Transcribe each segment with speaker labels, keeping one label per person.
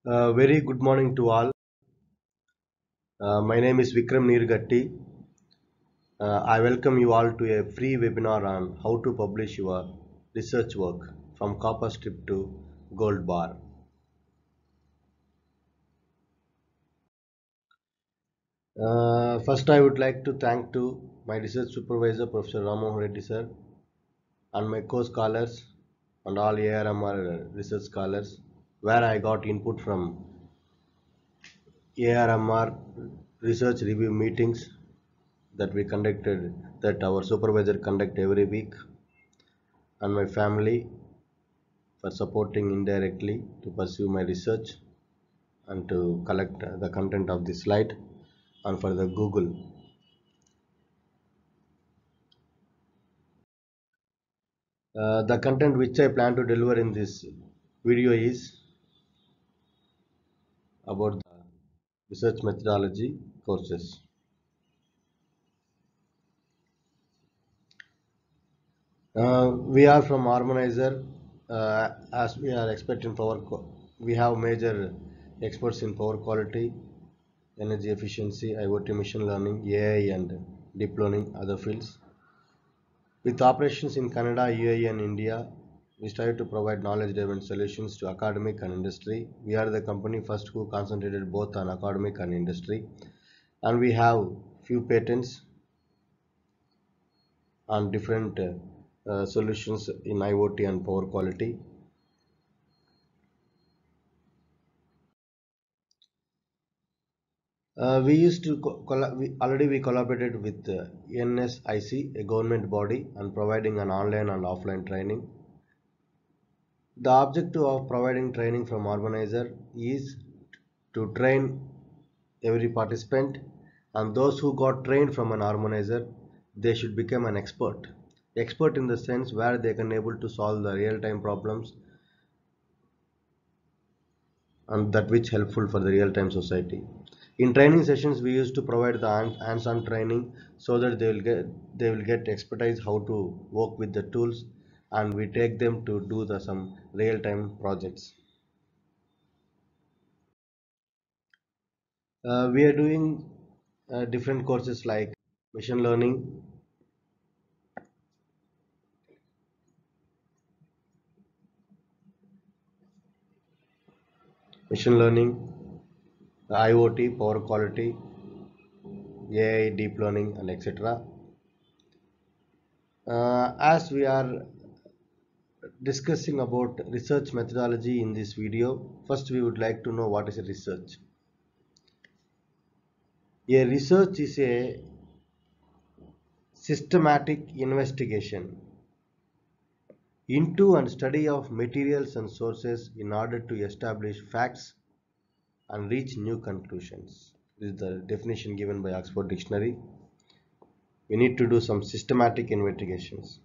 Speaker 1: Very good morning to all. My name is Vikram Nirgatti. I welcome you all to a free webinar on how to publish your research work from copper strip to gold bar. First, I would like to thank to my research supervisor, Professor Ramohan Reddy sir, and my co-scholars and all ARMR research scholars, where I got input from ARMR research review meetings that we conducted, that our supervisor conduct every week, and my family for supporting indirectly to pursue my research and to collect the content of the slide, and for the Google. The content which I plan to deliver in this video is about the research methodology courses. We are from Harmonizer, as we are expert in we have major experts in power quality, energy efficiency, IoT, machine learning, AI, and deep learning, other fields. With operations in Canada, UAE, and India, we strive to provide knowledge-driven solutions to academic and industry. We are the company first who concentrated both on academic and industry, and we have few patents on different solutions in IoT and power quality. We used to we collaborated with NSIC, a government body, and providing an online and offline training. The objective of providing training from Organizer is to train every participant, and those who got trained from an Organizer, they should become an expert. Expert in the sense where they can able to solve the real-time problems and that which helpful for the real-time society. In training sessions, we used to provide the hands-on training so that they will get expertise how to work with the tools, and we take them to do some real-time projects. We are doing different courses like machine learning, machine learning, IoT, power quality, AI, deep learning, and etc. As we are discussing about research methodology in this video, first we would like to know what is a research. A research is a systematic investigation into and study of materials and sources in order to establish facts and reach new conclusions. This is the definition given by Oxford Dictionary. We need to do some systematic investigations.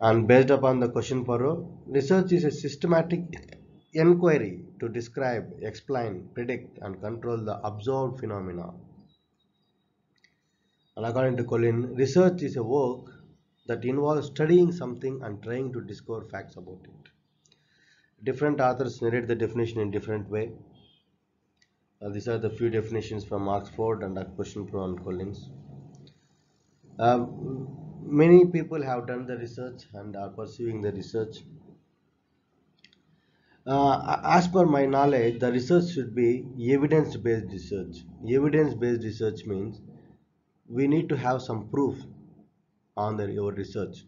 Speaker 1: And based upon the question Paro, research is a systematic inquiry to describe, explain, predict, and control the observed phenomena. And according to Colin, research is a work that involves studying something and trying to discover facts about it. Different authors narrate the definition in different way. These are the few definitions from Oxford and Question Pro and Collins. Many people have done the research and are pursuing the research. As per my knowledge, the research should be evidence-based research. Evidence-based research means we need to have some proof on your research.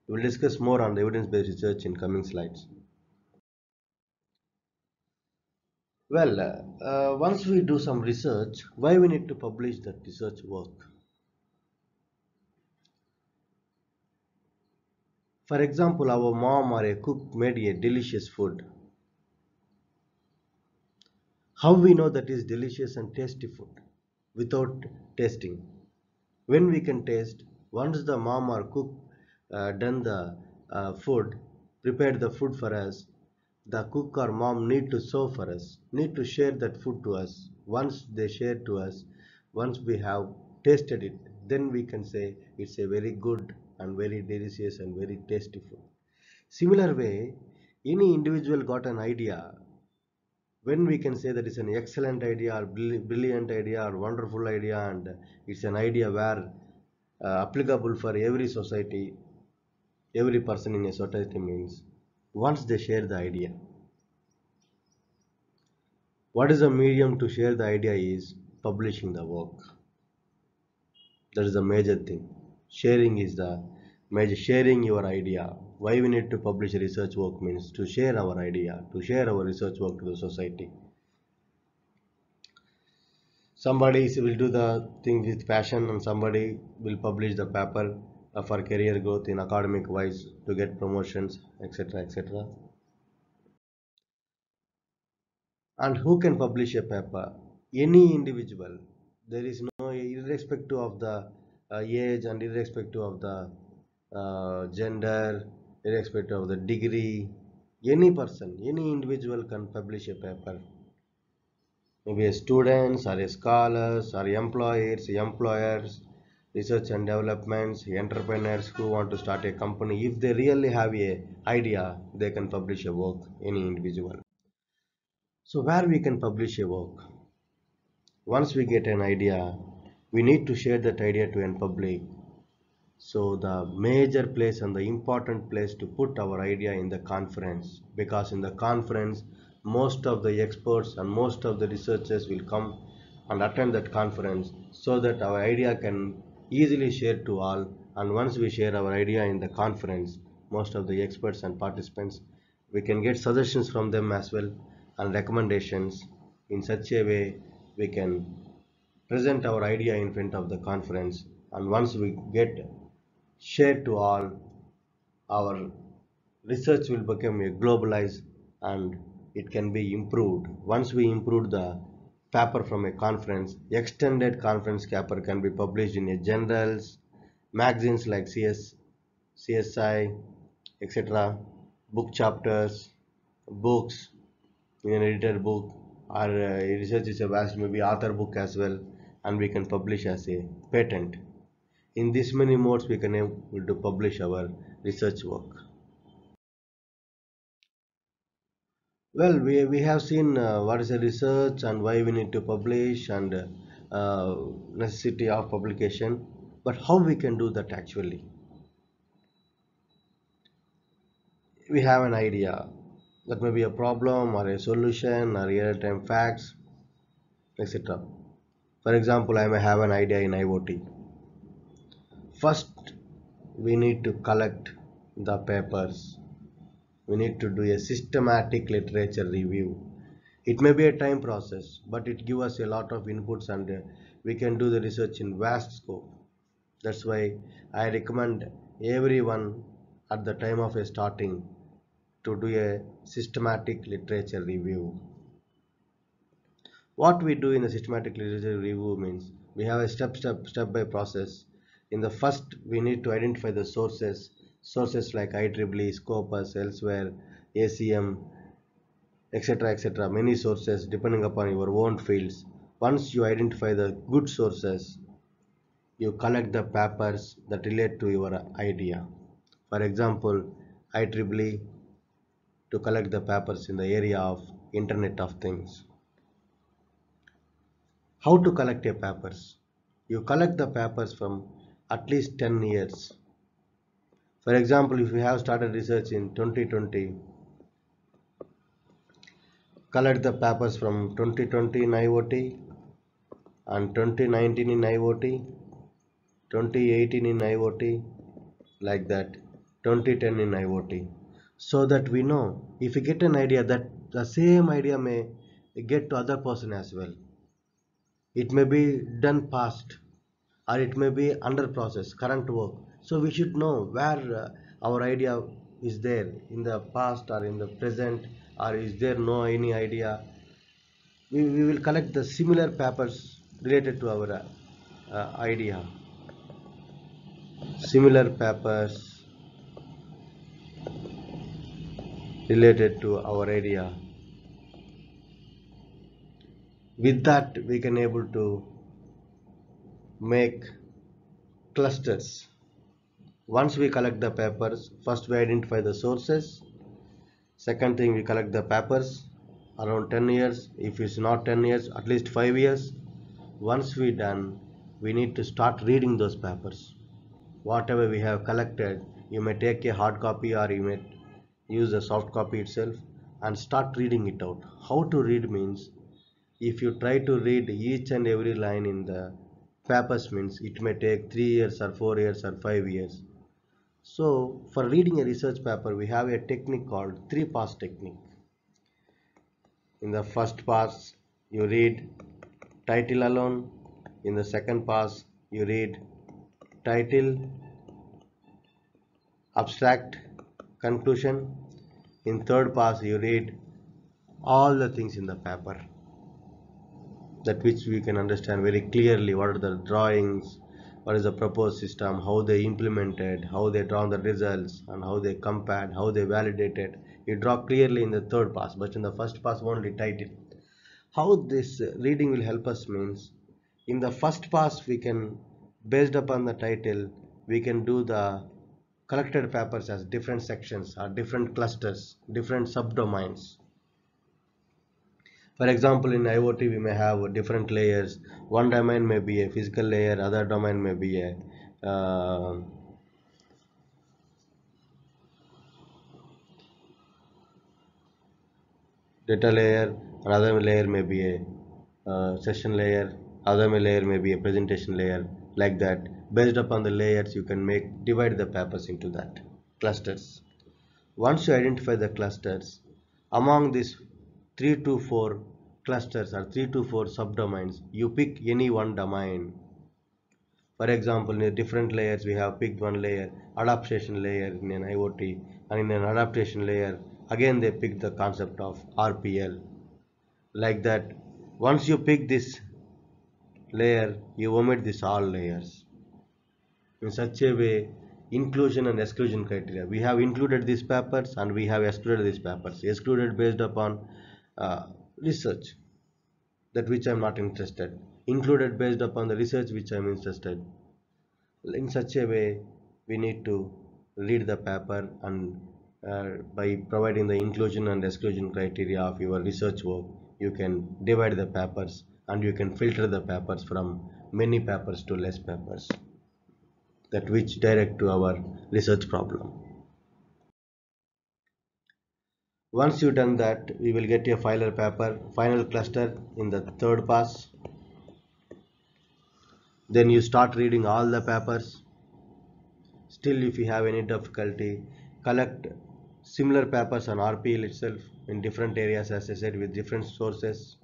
Speaker 1: We will discuss more on the evidence-based research in coming slides. Well, once we do some research, why we need to publish that research work? For example, our mom or a cook made a delicious food. How we know that is delicious and tasty food? Without tasting. When we can taste, once the mom or cook done the food, prepared the food for us, the cook or mom need to serve for us, need to share that food to us. Once they share to us, once we have tasted it, then we can say it's a very good and very delicious and very tasty food. Similar way, any individual got an idea when we can say that it's an excellent idea or brilliant idea or wonderful idea, and it's an idea where applicable for every society, every person in a society, means once they share the idea. What is the medium to share the idea is publishing the work. That is the major thing. Sharing is the major. Sharing your idea. Why we need to publish a research work means to share our idea, to share our research work to the society. Somebody will do the thing with passion, and somebody will publish the paper for career growth in academic wise to get promotions, etc., etc. And who can publish a paper? Any individual. There is no, irrespective of the age and irrespective of the gender, irrespective of the degree, any person, any individual can publish a paper. Maybe a students or a scholars or employers, employers, research and developments, entrepreneurs who want to start a company. If they really have a idea, they can publish a work, any individual. So where we can publish a work? Once we get an idea, we need to share that idea to an public. So the major place and the important place to put our idea in the conference, because in the conference most of the experts and most of the researchers will come and attend that conference, so that our idea can easily share to all. And once we share our idea in the conference, most of the experts and participants, we can get suggestions from them as well and recommendations. In such a way we can present our idea in front of the conference, and once we get shared to all, our research will become a globalized and it can be improved. Once we improve the paper from a conference, extended conference paper can be published in a journals, magazines like CSI, etc., book chapters, books, in an edited book, or research is a vast, maybe author book as well, and we can publish as a patent. In this many modes we can able to publish our research work. Well, we have seen what is a research and why we need to publish, and necessity of publication, but how we can do that actually? We have an idea that may be a problem or a solution or real-time facts, etc. For example, I may have an idea in IoT. First, we need to collect the papers. We need to do a systematic literature review. It may be a time process, but it gives us a lot of inputs, and we can do the research in vast scope. That's why I recommend everyone at the time of a starting to do a systematic literature review. What we do in the systematic literature review means we have a step by process. In the first, we need to identify the sources like IEEE, Scopus, elsewhere, ACM, etc., etc., many sources depending upon your own fields. Once you identify the good sources, you collect the papers that relate to your idea. For example, IEEE to collect the papers in the area of Internet of Things. How to collect your papers? You collect the papers from at least 10 years. For example, if you have started research in 2020, collect the papers from 2020 in IoT and 2019 in IoT, 2018 in IoT, like that, 2010 in IoT, so that we know if we get an idea that the same idea may get to other person as well. It may be done past, or it may be under process, current work. So we should know where our idea is there in the past or in the present, or is there no any idea. We will collect the similar papers related to our idea. Similar papers related to our idea. With that, we can able to make clusters. Once we collect the papers, first we identify the sources. Second thing, we collect the papers. around 10 years. If it's not 10 years, at least 5 years. Once we done, we need to start reading those papers. Whatever we have collected, you may take a hard copy or you may use a soft copy itself and start reading it out. How to read means, if you try to read each and every line in the papers means it may take 3 years or 4 years or 5 years. So for reading a research paper, we have a technique called three pass technique. In the first pass, you read title alone. In the second pass, you read title, abstract, conclusion. In third pass, you read all the things in the paper, that which we can understand very clearly what are the drawings, what is the proposed system, how they implemented, how they drawn the results, and how they compared, how they validated. You draw clearly in the third pass, but in the first pass only title. How this reading will help us means, in the first pass we can, based upon the title, we can do the collected papers as different sections or different clusters, different subdomains. For example, in IoT we may have different layers. One domain may be a physical layer, other domain may be a data layer, another layer may be a session layer, other layer may be a presentation layer. Like that, based upon the layers you can divide the papers into that clusters. Once you identify the clusters, among these 3 to 4 clusters or 3 to 4 subdomains, you pick any one domain. For example, in the different layers, we have picked one layer, adaptation layer in an IoT, and in an adaptation layer, again they picked the concept of RPL. Like that, once you pick this layer, you omit this all layers. In such a way, inclusion and exclusion criteria. We have included these papers and we have excluded these papers. Excluded based upon research, that which I am not interested. Included based upon the research which I am interested. In such a way, we need to read the paper, and by providing the inclusion and exclusion criteria of your research work, you can divide the papers and you can filter the papers from many papers to less papers, that which direct to our research problem. Once you done that, we will get a final cluster in the third pass. Then you start reading all the papers. Still, if you have any difficulty, collect similar papers on RPL itself in different areas, as I said, with different sources,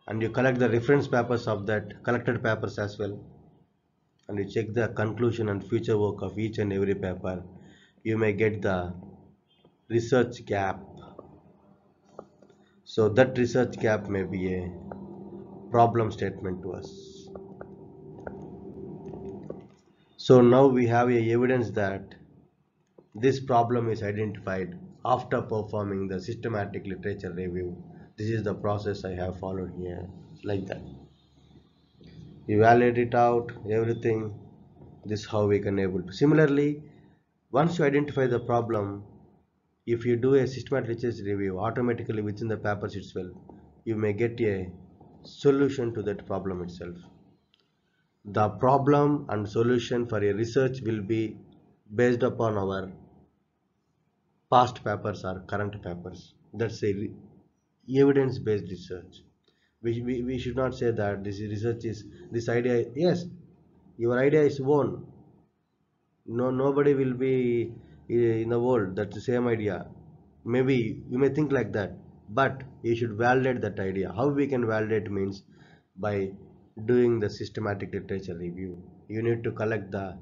Speaker 1: and you collect the reference papers of that collected papers as well, and you check the conclusion and future work of each and every paper. You may get the research gap. So that research gap may be a problem statement to us. So now we have a evidence that this problem is identified after performing the systematic literature review. This is the process I have followed here, like that. Evaluate it out, everything. This is how we can able to. Similarly, once you identify the problem, if you do a systematic literature review, automatically within the papers itself, you may get a solution to that problem itself. The problem and solution for a research will be based upon our past papers or current papers. That's a evidence-based research. We should not say that this research is this idea. Yes, your idea is own. No, nobody will be in the world that's the same idea. Maybe you may think like that, but you should validate that idea. How we can validate means by doing the systematic literature review. You need to collect the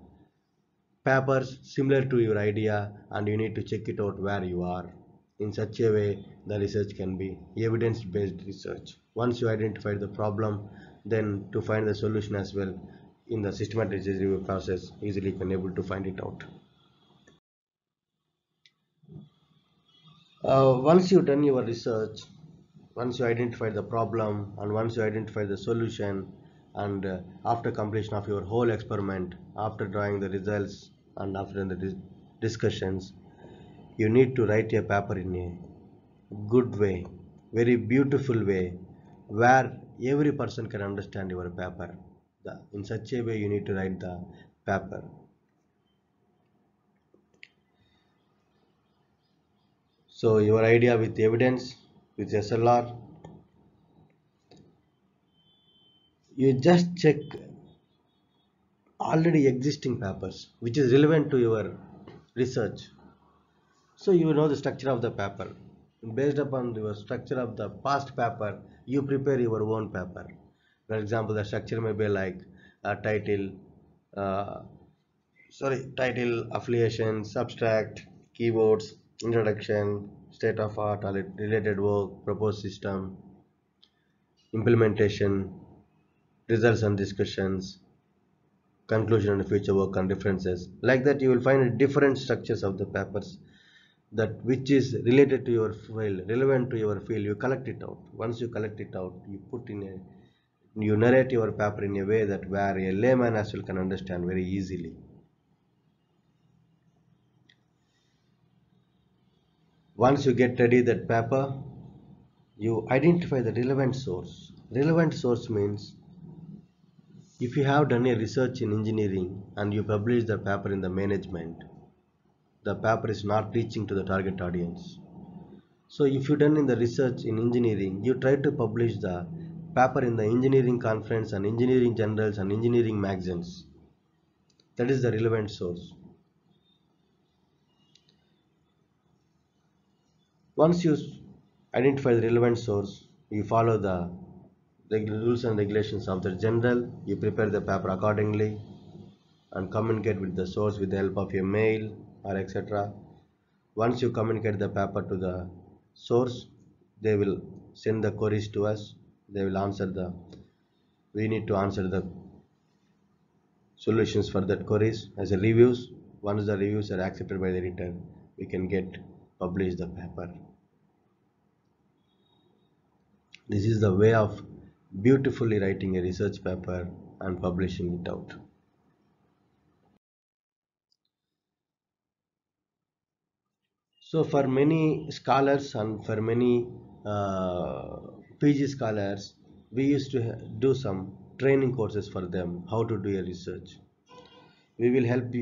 Speaker 1: papers similar to your idea and you need to check it out where you are. In such a way, the research can be evidence-based research. Once you identify the problem, then to find the solution as well in the systematic research review process, easily you can able to find it out. Once you've done your research, once you identify the problem and once you identify the solution, and after completion of your whole experiment, after drawing the results and after the discussions, you need to write a paper in a good way, very beautiful way where every person can understand your paper. In such a way you need to write the paper. So your idea with evidence, with SLR, you just check already existing papers which is relevant to your research. So you know the structure of the paper. Based upon your structure of the past paper, you prepare your own paper. For example, the structure may be like a title, uh, title, affiliations, abstract, keywords, introduction, state of art, related work, proposed system, implementation, results and discussions, conclusion and future work and references. Like that, you will find different structures of the papers that which is related to your field, relevant to your field. You collect it out. Once you collect it out, you narrate your paper in a way that where a layman as well can understand very easily. Once you get ready that paper, you identify the relevant source. Relevant source means if you have done a research in engineering and you publish the paper in the management, the paper is not reaching to the target audience. So if you done in the research in engineering, you try to publish the paper in the engineering conference and engineering journals and engineering magazines. That is the relevant source. Once you identify the relevant source, you follow the rules and regulations of the journal, you prepare the paper accordingly and communicate with the source with the help of a mail or etc. Once you communicate the paper to the source, they will send the queries to us. They will answer we need to answer the solutions for that queries as a reviews. Once the reviews are accepted by the editor, we can get publish the paper. This is the way of beautifully writing a research paper and publishing it out. So for many scholars and for many PG scholars, we used to do some training courses for them how to do a research. We will help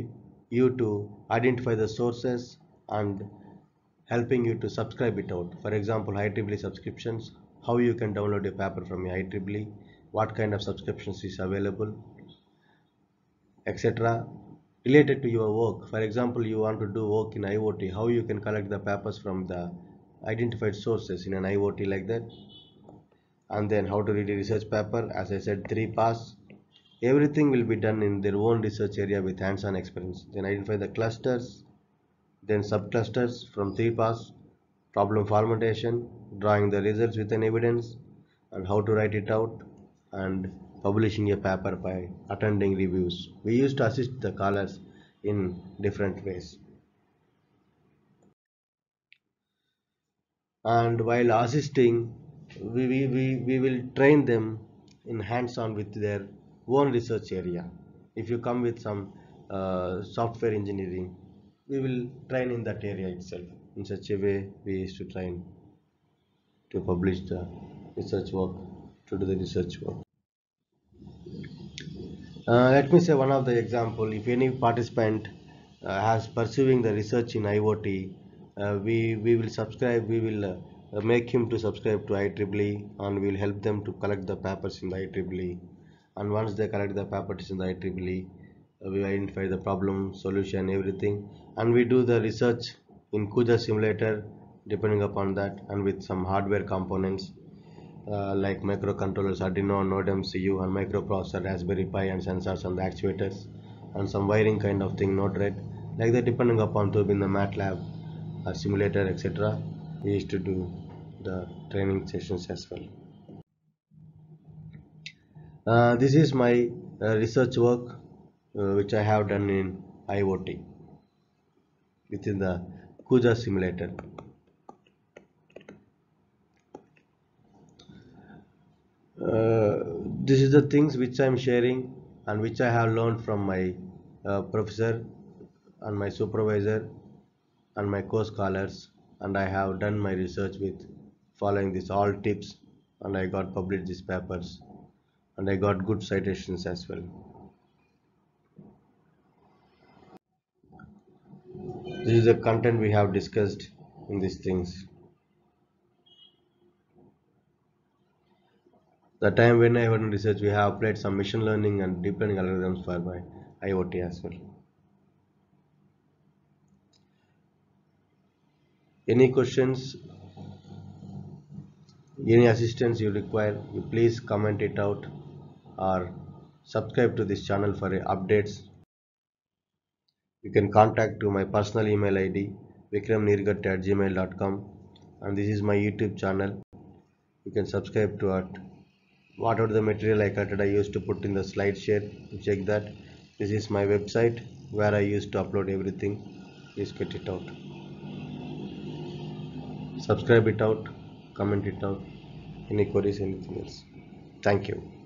Speaker 1: you to identify the sources and helping you to subscribe it out. For example, IEEE subscriptions, how you can download a paper from IEEE, what kind of subscriptions is available, etc. related to your work. For example, you want to do work in IoT, how you can collect the papers from the identified sources in an IoT like that. And then how to read a research paper, as I said, 3 parts. Everything will be done in their own research area with hands-on experience. Then identify the clusters, then subclusters from 3 parts, problem formulation, drawing the results with an evidence, and how to write it out, and publishing a paper by attending reviews. We used to assist the scholars in different ways. And while assisting, we will train them in hands-on with their own research area. If you come with some software engineering, we will train in that area itself. In such a way, we used to train to publish the research work, to do the research work. Let me say one of the example. If any participant has pursuing the research in IoT, we will subscribe. We will make him to subscribe to IEEE, and we will help them to collect the papers in the IEEE. And once they collect the papers in the IEEE, we identify the problem, solution, everything, and we do the research in CUJA simulator, depending upon that, and with some hardware components like microcontrollers, Arduino, Node MCU, and microprocessor, Raspberry Pi, and sensors and the actuators, and some wiring kind of thing, Node-RED, like that, depending upon to in the MATLAB or simulator, etc. We used to do the training sessions as well. This is my research work which I have done in IoT within the CUJA simulator. This is the things which I am sharing and which I have learned from my professor and my supervisor and my co-scholars, and I have done my research with following this all tips, and I got published these papers, and I got good citations as well. This is the content we have discussed in these things. The time when I went research, we have applied some machine learning and deep learning algorithms for my IoT as well. Any questions, any assistance you require, you please comment it out or subscribe to this channel for updates. You can contact to my personal email ID vikramnirgat@gmail.com, and this is my YouTube channel. You can subscribe to it. Whatever the material I collected, I used to put in the slide share. Check that. This is my website where I used to upload everything. Please get it out. Subscribe it out, comment it out. Any queries, anything else. Thank you.